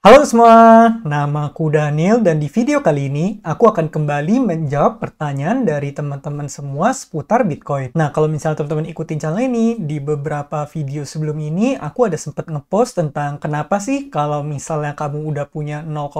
Halo semua, nama aku Daniel dan di video kali ini aku akan kembali menjawab pertanyaan dari teman-teman semua seputar Bitcoin. Nah, kalau misalnya teman-teman ikutin channel ini, di beberapa video sebelum ini aku ada sempat ngepost tentang kenapa sih kalau misalnya kamu udah punya 0,1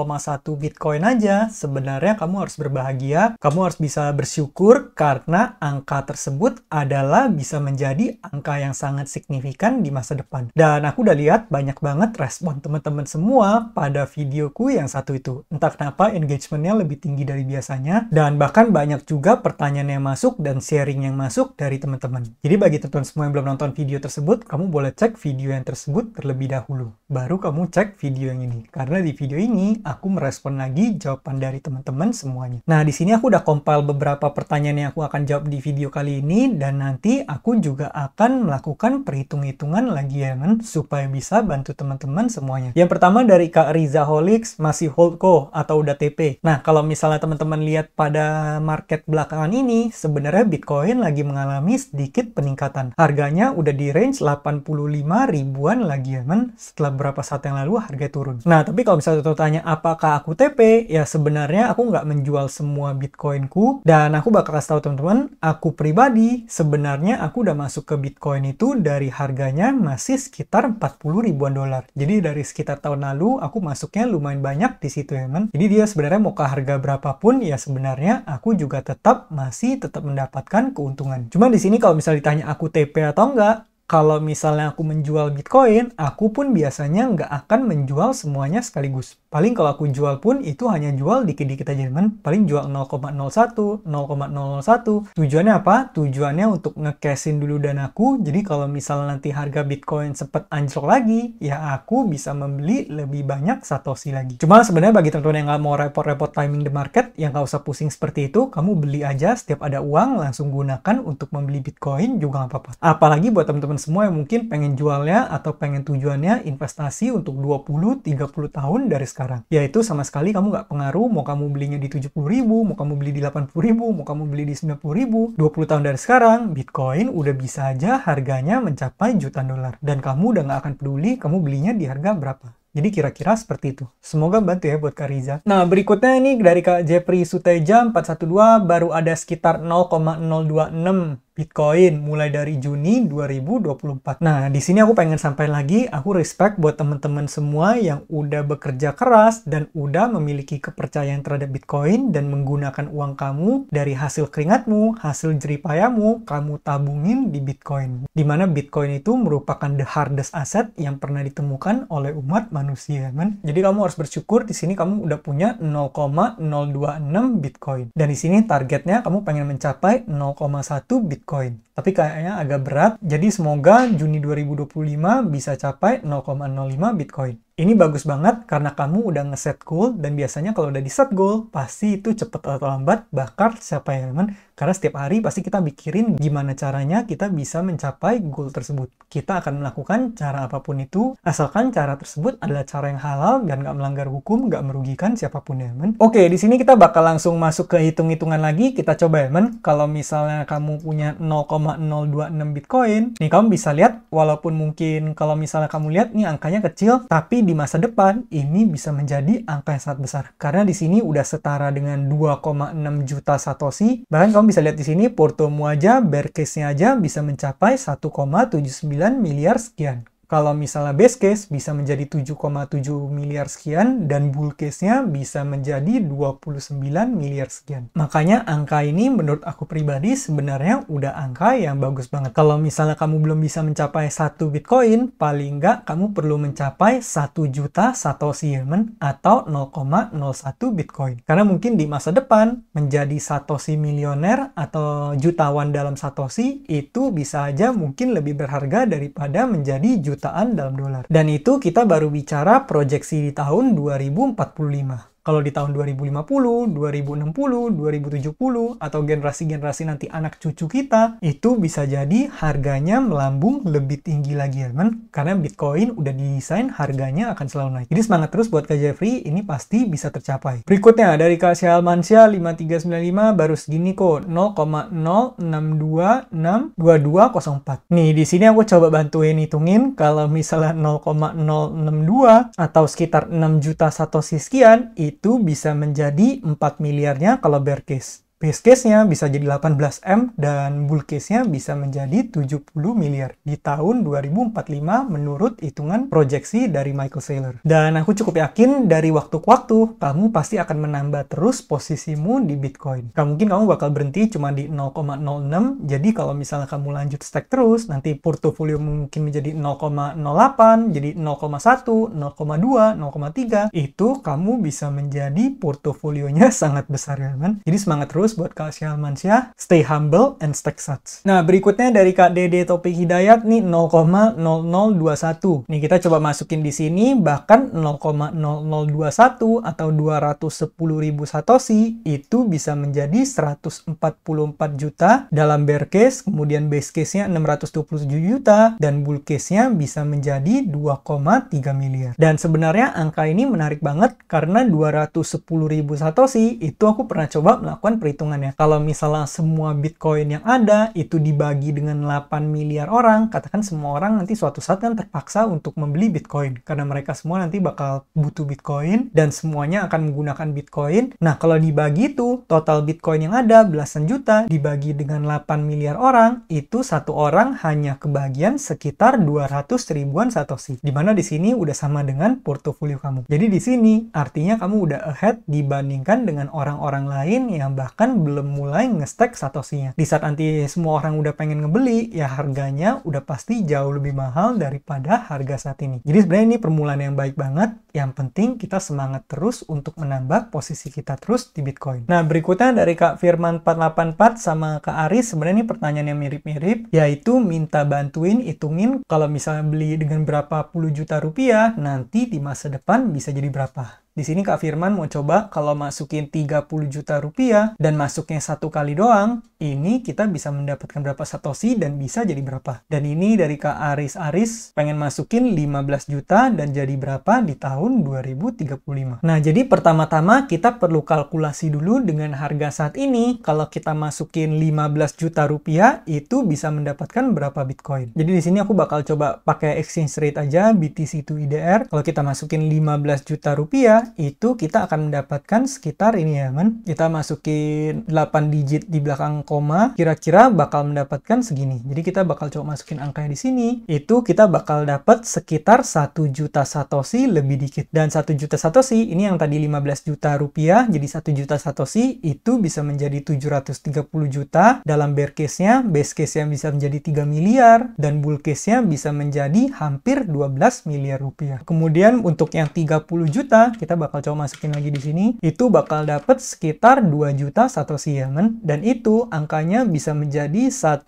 Bitcoin aja, sebenarnya kamu harus berbahagia, kamu harus bisa bersyukur karena angka tersebut adalah bisa menjadi angka yang sangat signifikan di masa depan. Dan aku udah lihat banyak banget respon teman-teman semua pada videoku yang satu itu. Entah kenapa engagementnya lebih tinggi dari biasanya, dan bahkan banyak juga pertanyaan yang masuk dan sharing yang masuk dari teman-teman. Jadi bagi teman-teman semua yang belum nonton video tersebut, kamu boleh cek video yang tersebut terlebih dahulu. Baru kamu cek video yang ini. Karena di video ini, aku merespon lagi jawaban dari teman-teman semuanya. Nah, di sini aku udah compile beberapa pertanyaan yang aku akan jawab di video kali ini, dan nanti aku juga akan melakukan perhitung-hitungan lagi ya, supaya bisa bantu teman-teman semuanya. Yang pertama dari Kak Rizaholics, masih holdco atau udah TP. Nah, kalau misalnya teman-teman lihat pada market belakangan ini, sebenarnya Bitcoin lagi mengalami sedikit peningkatan. Harganya udah di range 85 ribuan lagi ya, setelah beberapa saat yang lalu harga turun. Nah, tapi kalau misalnya tanya apakah aku TP, ya sebenarnya aku nggak menjual semua Bitcoinku, dan aku bakal kasih tahu teman-teman, aku pribadi sebenarnya aku udah masuk ke Bitcoin itu dari harganya masih sekitar 40 ribuan dolar. Jadi dari sekitar tahun lalu, aku masuknya lumayan banyak di situ ya, Jadi dia sebenarnya mau ke harga berapapun, ya sebenarnya aku juga masih tetap mendapatkan keuntungan. Cuma di sini kalau misalnya ditanya aku TP atau enggak, kalau misalnya aku menjual Bitcoin, aku pun biasanya nggak akan menjual semuanya sekaligus. Paling kalau aku jual pun itu hanya jual dikit-dikit aja, teman. Paling jual 0,01, 0,001. Tujuannya apa? Tujuannya untuk nge-cashin dulu danaku. Jadi kalau misalnya nanti harga Bitcoin sempat anjlok lagi, ya aku bisa membeli lebih banyak Satoshi lagi. Cuma sebenarnya bagi teman-teman yang nggak mau repot-repot timing the market, yang nggak usah pusing seperti itu, kamu beli aja setiap ada uang, langsung gunakan untuk membeli Bitcoin juga nggak apa-apa. Apalagi buat teman-teman semua yang mungkin pengen jualnya atau pengen tujuannya investasi untuk 20-30 tahun dari sekarang. Yaitu sama sekali kamu nggak pengaruh mau kamu belinya di 70 ribu, mau kamu beli di 80 ribu, mau kamu beli di 90 ribu. 20 tahun dari sekarang, Bitcoin udah bisa aja harganya mencapai jutaan dolar. Dan kamu udah nggak akan peduli kamu belinya di harga berapa. Jadi kira-kira seperti itu. Semoga bantu ya buat Kak Riza. Nah, berikutnya ini dari Kak Jeffrey Suteja 412, baru ada sekitar 0,026 Bitcoin mulai dari Juni 2024. Nah, di sini aku pengen sampaikan lagi, aku respect buat teman-teman semua yang udah bekerja keras dan udah memiliki kepercayaan terhadap Bitcoin dan menggunakan uang kamu dari hasil keringatmu, hasil jeripayamu, kamu tabungin di Bitcoin. Dimana Bitcoin itu merupakan the hardest asset yang pernah ditemukan oleh umat manusia, Jadi kamu harus bersyukur di sini kamu udah punya 0,026 Bitcoin. Dan di sini targetnya kamu pengen mencapai 0,1 Bitcoin. Tapi kayaknya agak berat, jadi semoga Juni 2025 bisa capai 0,05 Bitcoin. Ini bagus banget karena kamu udah ngeset goal, dan biasanya kalau udah di set goal, pasti itu cepet atau lambat bakal siapa ya, Karena setiap hari pasti kita mikirin gimana caranya kita bisa mencapai goal tersebut. Kita akan melakukan cara apapun itu, asalkan cara tersebut adalah cara yang halal dan nggak melanggar hukum, nggak merugikan siapapun ya, Oke, di sini kita bakal langsung masuk ke hitung-hitungan lagi. Kita coba ya, Kalau misalnya kamu punya 0,026 Bitcoin, nih kamu bisa lihat, walaupun mungkin kalau misalnya kamu lihat nih angkanya kecil, tapi di masa depan ini bisa menjadi angka yang sangat besar. Karena di sini udah setara dengan 2,6 juta Satoshi. Bahkan kamu bisa lihat di sini portomu aja, bear case-nya aja bisa mencapai 1,79 miliar sekian. Kalau misalnya base case bisa menjadi 7,7 miliar sekian, dan bull case-nya bisa menjadi 29 miliar sekian. Makanya angka ini menurut aku pribadi sebenarnya udah angka yang bagus banget. Kalau misalnya kamu belum bisa mencapai 1 Bitcoin, paling nggak kamu perlu mencapai 1 juta Satoshi atau 0,01 Bitcoin. Karena mungkin di masa depan menjadi Satoshi milioner atau jutawan dalam Satoshi itu bisa aja mungkin lebih berharga daripada menjadi jutaan dalam dolar. Dan itu kita baru bicara proyeksi di tahun 2045. Kalau di tahun 2050, 2060, 2070, atau generasi-generasi nanti anak cucu kita, itu bisa jadi harganya melambung lebih tinggi lagi ya kan? Karena Bitcoin udah didesain harganya akan selalu naik. Jadi semangat terus buat Kak Jeffrey, ini pasti bisa tercapai. Berikutnya dari Kak Syalmansyah 5395 baru segini kok, 0,06262204. Nih di sini aku coba bantuin hitungin kalau misalnya 0,062 atau sekitar 6 juta satoshi sekian, itu bisa menjadi 4 miliarnya kalau bear case. Base case-nya bisa jadi 18 M dan bull case-nya bisa menjadi 70 miliar di tahun 2045 menurut hitungan proyeksi dari Michael Saylor. Dan aku cukup yakin dari waktu ke waktu kamu pasti akan menambah terus posisimu di Bitcoin. Mungkin kamu bakal berhenti cuma di 0,06, jadi kalau misalnya kamu lanjut stack terus, nanti portofolio mungkin menjadi 0,08, jadi 0,1, 0,2, 0,3, itu kamu bisa menjadi portofolionya sangat besar ya kan? Jadi semangat terus buat Kak Syalmansyah, stay humble and stack sats. Nah, berikutnya dari Kak Dede Topik Hidayat nih 0,0021. Nih kita coba masukin di sini bahkan 0,0021 atau 210.000 satoshi itu bisa menjadi 144 juta dalam bear case, kemudian base case-nya 627 juta dan bull case-nya bisa menjadi 2,3 miliar. Dan sebenarnya angka ini menarik banget karena 210.000 satoshi itu aku pernah coba melakukan perhitungannya. Kalau misalnya semua Bitcoin yang ada itu dibagi dengan 8 miliar orang, katakan semua orang nanti suatu saat kan terpaksa untuk membeli Bitcoin karena mereka semua nanti bakal butuh Bitcoin dan semuanya akan menggunakan Bitcoin. Nah, kalau dibagi itu total Bitcoin yang ada belasan juta dibagi dengan 8 miliar orang, itu satu orang hanya kebagian sekitar 200 ribuan satoshi. Dimana di sini udah sama dengan portofolio kamu. Jadi di sini artinya kamu udah ahead dibandingkan dengan orang-orang lain yang bahkan belum mulai nge-stack satoshinya. Di saat nanti semua orang udah pengen ngebeli, ya harganya udah pasti jauh lebih mahal daripada harga saat ini. Jadi sebenarnya ini permulaan yang baik banget. Yang penting kita semangat terus untuk menambah posisi kita terus di Bitcoin. Nah, berikutnya dari Kak Firman 484 sama Kak Aris, sebenarnya ini pertanyaan yang mirip-mirip, yaitu minta bantuin hitungin kalau misalnya beli dengan berapa puluh juta rupiah, nanti di masa depan bisa jadi berapa. Di sini Kak Firman mau coba kalau masukin 30 juta rupiah dan masuknya satu kali doang, ini kita bisa mendapatkan berapa satoshi dan bisa jadi berapa. Dan ini dari Kak Aris pengen masukin 15 juta dan jadi berapa di tahun 2035. Nah, jadi pertama-tama kita perlu kalkulasi dulu dengan harga saat ini. Kalau kita masukin 15 juta rupiah, itu bisa mendapatkan berapa Bitcoin. Jadi di sini aku bakal coba pakai exchange rate aja, BTC to IDR. Kalau kita masukin 15 juta rupiah, itu kita akan mendapatkan sekitar ini ya kan, kita masukin 8 digit di belakang koma, kira-kira bakal mendapatkan segini. Jadi kita bakal coba masukin angkanya di sini, itu kita bakal dapat sekitar 1 juta satoshi lebih dikit. Dan 1 juta satoshi ini yang tadi 15 juta rupiah, jadi 1 juta satoshi itu bisa menjadi 730 juta dalam bear case-nya, base case-nya bisa menjadi 3 miliar dan bull case-nya bisa menjadi hampir 12 miliar rupiah. Kemudian untuk yang 30 juta kita bakal coba masukin lagi di sini, itu bakal dapat sekitar 2 juta satoshi ya men. Dan itu angkanya bisa menjadi 1,4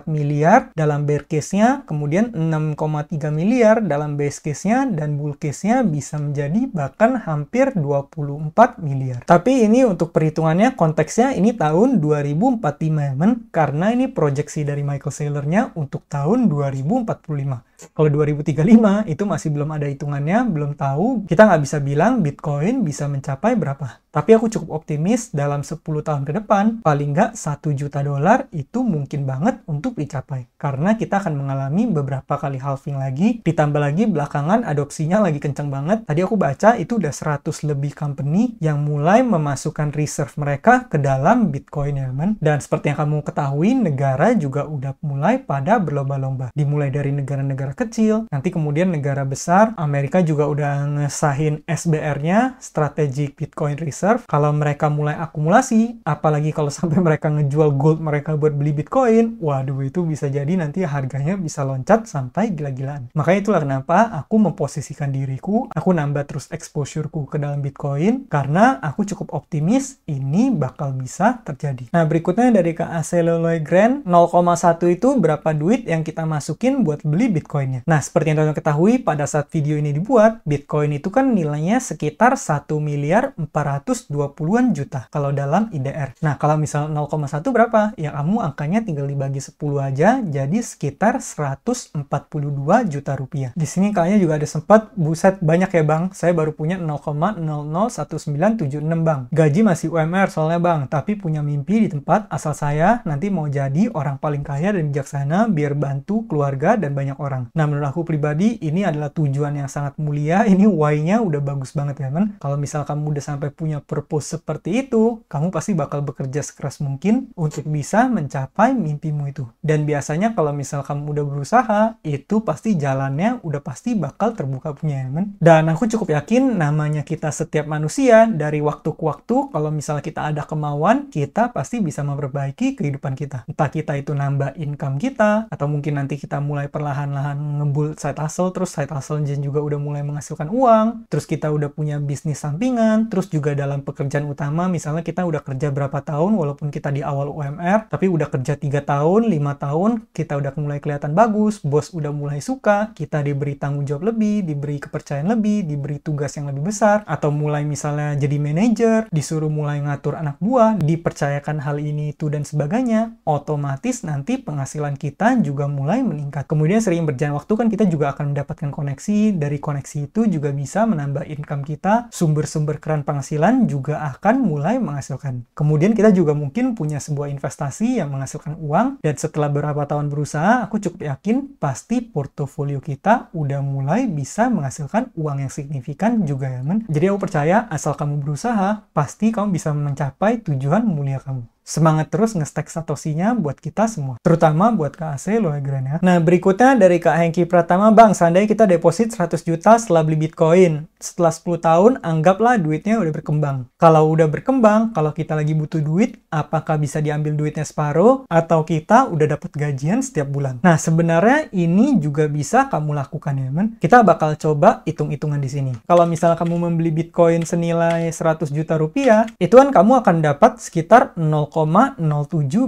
miliar dalam bear case-nya, kemudian 6,3 miliar dalam base case-nya, dan bull case-nya bisa menjadi bahkan hampir 24 miliar. Tapi ini untuk perhitungannya konteksnya ini tahun 2045 ya men, karena ini proyeksi dari Michael Saylor-nya untuk tahun 2045. Kalau 2035 itu masih belum ada hitungannya, belum tahu, kita nggak bisa bilang Bitcoin bisa mencapai berapa. Tapi aku cukup optimis dalam 10 tahun ke depan, paling nggak 1 juta dolar itu mungkin banget untuk dicapai. Karena kita akan mengalami beberapa kali halving lagi, ditambah lagi belakangan adopsinya lagi kenceng banget. Tadi aku baca itu udah 100 lebih company yang mulai memasukkan reserve mereka ke dalam Bitcoin ya man. Dan seperti yang kamu ketahui, negara juga udah mulai pada berlomba-lomba. Dimulai dari negara-negara kecil, nanti kemudian negara besar. Amerika juga udah ngesahin SBR-nya, Strategic Bitcoin Reserve. Kalau mereka mulai akumulasi, apalagi kalau sampai mereka ngejual gold mereka buat beli Bitcoin, waduh itu bisa jadi nanti harganya bisa loncat sampai gila-gilaan. Makanya itulah kenapa aku memposisikan diriku, aku nambah terus exposure-ku ke dalam Bitcoin, karena aku cukup optimis ini bakal bisa terjadi. Nah, berikutnya dari Kak Aceloy Grand, 0,1 itu berapa duit yang kita masukin buat beli Bitcoin-nya. Nah, seperti yang teman-teman ketahui, pada saat video ini dibuat, Bitcoin itu kan nilainya nilainya sekitar 1.420.000.000-an juta kalau dalam IDR. Nah, kalau misal 0,1 berapa? Ya kamu angkanya tinggal dibagi 10 aja, jadi sekitar 142 juta rupiah. Di sini kayaknya juga ada sempat, buset banyak ya bang, saya baru punya 0,001976 bang. Gaji masih UMR soalnya bang, tapi punya mimpi di tempat asal saya nanti mau jadi orang paling kaya dan bijaksana biar bantu keluarga dan banyak orang. Nah, menurut aku pribadi ini adalah tujuan yang sangat mulia, ini why-nya udah bagus banget ya teman. Kalau misal kamu udah sampai punya purpose seperti itu, kamu pasti bakal bekerja sekeras mungkin untuk bisa mencapai mimpimu itu. Dan biasanya kalau misal kamu udah berusaha, itu pasti jalannya udah pasti bakal terbuka punya ya teman. Dan aku cukup yakin namanya kita setiap manusia, dari waktu ke waktu, kalau misal kita ada kemauan, kita pasti bisa memperbaiki kehidupan kita. Entah kita itu nambah income kita, atau mungkin nanti kita mulai perlahan-lahan ngebuild side hustle, terus side hustle juga udah mulai menghasilkan uang, terus kita udah punya bisnis sampingan, terus juga dalam pekerjaan utama, misalnya kita udah kerja berapa tahun, walaupun kita di awal UMR, tapi udah kerja 3 tahun, 5 tahun, kita udah mulai kelihatan bagus, bos udah mulai suka, kita diberi tanggung jawab lebih, diberi kepercayaan lebih, diberi tugas yang lebih besar, atau mulai misalnya jadi manajer, disuruh mulai ngatur anak buah, dipercayakan hal ini itu dan sebagainya, otomatis nanti penghasilan kita juga mulai meningkat. Kemudian sering berjalan waktu kan kita juga akan mendapatkan koneksi, dari koneksi itu juga bisa menambah income kita, sumber-sumber keran penghasilan juga akan mulai menghasilkan. Kemudian kita juga mungkin punya sebuah investasi yang menghasilkan uang, dan setelah beberapa tahun berusaha, aku cukup yakin pasti portofolio kita udah mulai bisa menghasilkan uang yang signifikan juga ya men. Jadi aku percaya asal kamu berusaha, pasti kamu bisa mencapai tujuan mulia kamu. Semangat terus nge-stack satosinya buat kita semua. Terutama buat Kak AC loh ya. Nah, berikutnya dari Kak Hengki Pratama, Bang, seandainya kita deposit 100 juta setelah beli Bitcoin. Setelah 10 tahun, anggaplah duitnya udah berkembang. Kalau udah berkembang, kalau kita lagi butuh duit, apakah bisa diambil duitnya separuh? Atau kita udah dapat gajian setiap bulan? Nah, sebenarnya ini juga bisa kamu lakukan ya, men. Kita bakal coba hitung-hitungan di sini. Kalau misalnya kamu membeli Bitcoin senilai 100 juta rupiah, itu kan kamu akan dapat sekitar 0,07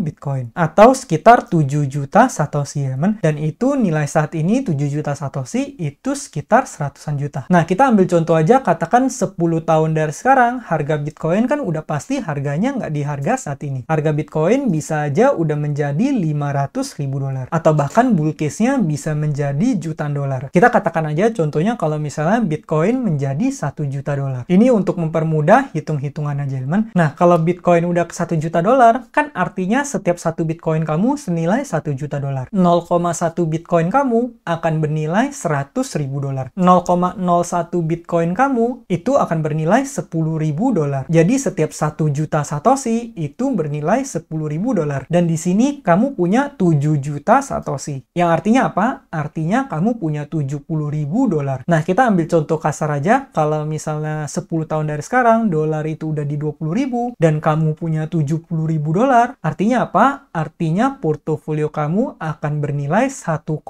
Bitcoin atau sekitar 7 juta satoshi ya men. Dan itu nilai saat ini 7 juta satoshi itu sekitar 100-an juta. Nah, kita ambil contoh aja, katakan 10 tahun dari sekarang harga Bitcoin kan udah pasti harganya nggak di harga saat ini. Harga Bitcoin bisa aja udah menjadi 500.000 dolar atau bahkan bull case-nya bisa menjadi jutaan dolar. Kita katakan aja contohnya kalau misalnya Bitcoin menjadi 1 juta dolar. Ini untuk mempermudah hitung-hitungan aja teman. Nah, kalau Bitcoin udah ke 1 juta dolar, kan artinya setiap satu Bitcoin kamu senilai 1 juta dolar. 0,1 Bitcoin kamu akan bernilai 100.000 dolar. 0,01 Bitcoin kamu itu akan bernilai 10.000 dolar. Jadi setiap 1 juta satoshi itu bernilai 10.000 dolar. Dan di sini kamu punya 7 juta satoshi. Yang artinya apa? Artinya kamu punya 70.000 dolar. Nah, kita ambil contoh kasar aja. Kalau misalnya 10 tahun dari sekarang, dolar itu udah di 20.000 dan kamu punya 70.000 dolar, artinya apa? Artinya portofolio kamu akan bernilai 1,4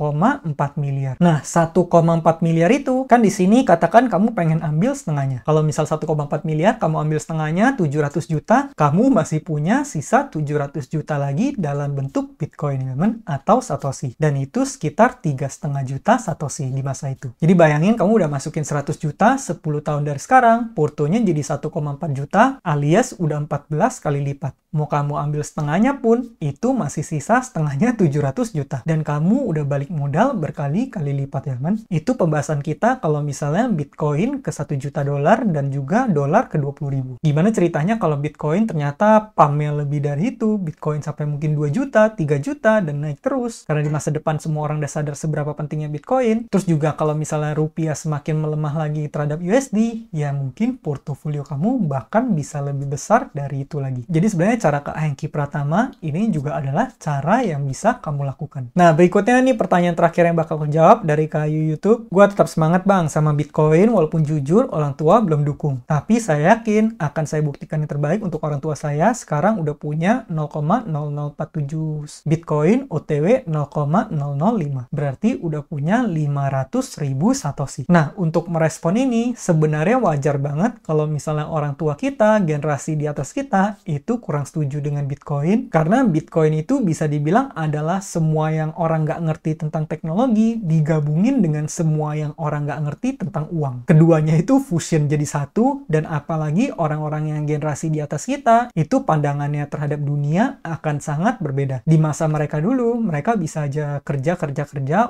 miliar. Nah, 1,4 miliar itu kan di sini katakan kamu pengen ambil setengahnya. Kalau misal 1,4 miliar kamu ambil setengahnya 700 juta, kamu masih punya sisa 700 juta lagi dalam bentuk Bitcoin teman atau satoshi. Dan itu sekitar 3,5 juta satoshi di masa itu. Jadi bayangin kamu udah masukin 100 juta 10 tahun dari sekarang, portonya jadi 1,4 juta alias udah 14 kali lipat. Mau kamu ambil setengahnya pun, itu masih sisa setengahnya 700 juta. Dan kamu udah balik modal berkali-kali lipat ya man. Itu pembahasan kita kalau misalnya Bitcoin ke 1 juta dolar dan juga dolar ke 20.000. Gimana ceritanya kalau Bitcoin ternyata pamnya lebih dari itu, Bitcoin sampai mungkin 2 juta, 3 juta, dan naik terus. Karena di masa depan semua orang udah sadar seberapa pentingnya Bitcoin. Terus juga kalau misalnya rupiah semakin melemah lagi terhadap USD, ya mungkin portofolio kamu bahkan bisa lebih besar dari itu lagi. Jadi sebenarnya cara Kak Hengki Pratama ini juga adalah cara yang bisa kamu lakukan. Nah, berikutnya nih pertanyaan terakhir yang bakal aku jawab dari Kak Ayu YouTube. Gua tetap semangat bang sama Bitcoin walaupun jujur orang tua belum dukung. Tapi saya yakin akan saya buktikan yang terbaik untuk orang tua saya. Sekarang udah punya 0,0047 Bitcoin OTW 0,005. Berarti udah punya 500.000 satoshi. Nah, untuk merespon ini sebenarnya wajar banget kalau misalnya orang tua kita, generasi di atas kita itu kurang setuju setuju dengan Bitcoin, karena Bitcoin itu bisa dibilang adalah semua yang orang nggak ngerti tentang teknologi digabungin dengan semua yang orang nggak ngerti tentang uang. Keduanya itu fusion jadi satu, dan apalagi orang-orang yang generasi di atas kita, itu pandangannya terhadap dunia akan sangat berbeda. Di masa mereka dulu, mereka bisa aja kerja,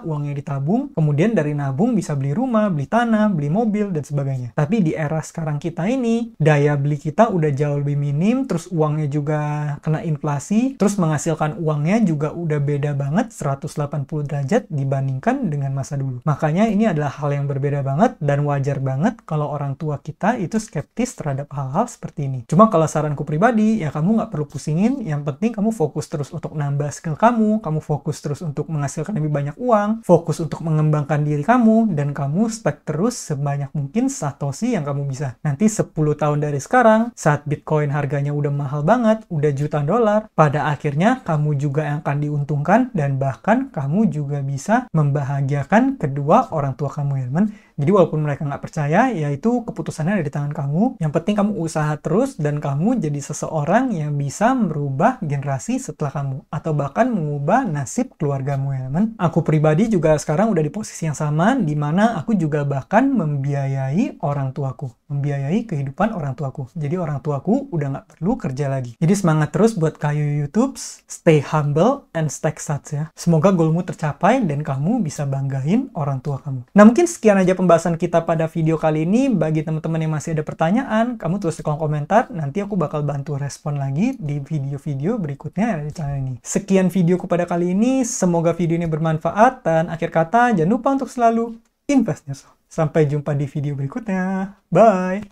uangnya ditabung, kemudian dari nabung bisa beli rumah, beli tanah, beli mobil, dan sebagainya. Tapi di era sekarang kita ini, daya beli kita udah jauh lebih minim, terus uangnya juga kena inflasi, terus menghasilkan uangnya juga udah beda banget 180 derajat dibandingkan dengan masa dulu. Makanya ini adalah hal yang berbeda banget, dan wajar banget kalau orang tua kita itu skeptis terhadap hal-hal seperti ini. Cuma kalau saranku pribadi, ya kamu nggak perlu pusingin, yang penting kamu fokus terus untuk nambah skill kamu fokus terus untuk menghasilkan lebih banyak uang, fokus untuk mengembangkan diri kamu, dan kamu stack terus sebanyak mungkin satoshi yang kamu bisa. Nanti 10 tahun dari sekarang, saat Bitcoin harganya udah mahal banget, udah jutaan dolar, pada akhirnya kamu juga yang akan diuntungkan, dan bahkan kamu juga bisa membahagiakan kedua orang tua kamu, ya teman. Jadi walaupun mereka nggak percaya, ya itu keputusannya ada di tangan kamu. Yang penting kamu usaha terus, dan kamu jadi seseorang yang bisa merubah generasi setelah kamu, atau bahkan mengubah nasib keluargamu, ya teman. Aku pribadi juga sekarang udah di posisi yang sama, di mana aku juga bahkan membiayai orang tuaku, membiayai kehidupan orang tuaku. Jadi orang tuaku udah nggak perlu kerja lagi. Jadi semangat terus buat kayu YouTube, stay humble and stack sats ya. Semoga goalmu tercapai dan kamu bisa banggain orang tua kamu. Nah, mungkin sekian aja pembahasan kita pada video kali ini. Bagi teman-teman yang masih ada pertanyaan, kamu tulis di kolom komentar, nanti aku bakal bantu respon lagi di video-video berikutnya yang ada di channel ini. Sekian videoku pada kali ini, semoga video ini bermanfaat, dan akhir kata jangan lupa untuk selalu invest in yourself. Sampai jumpa di video berikutnya. Bye!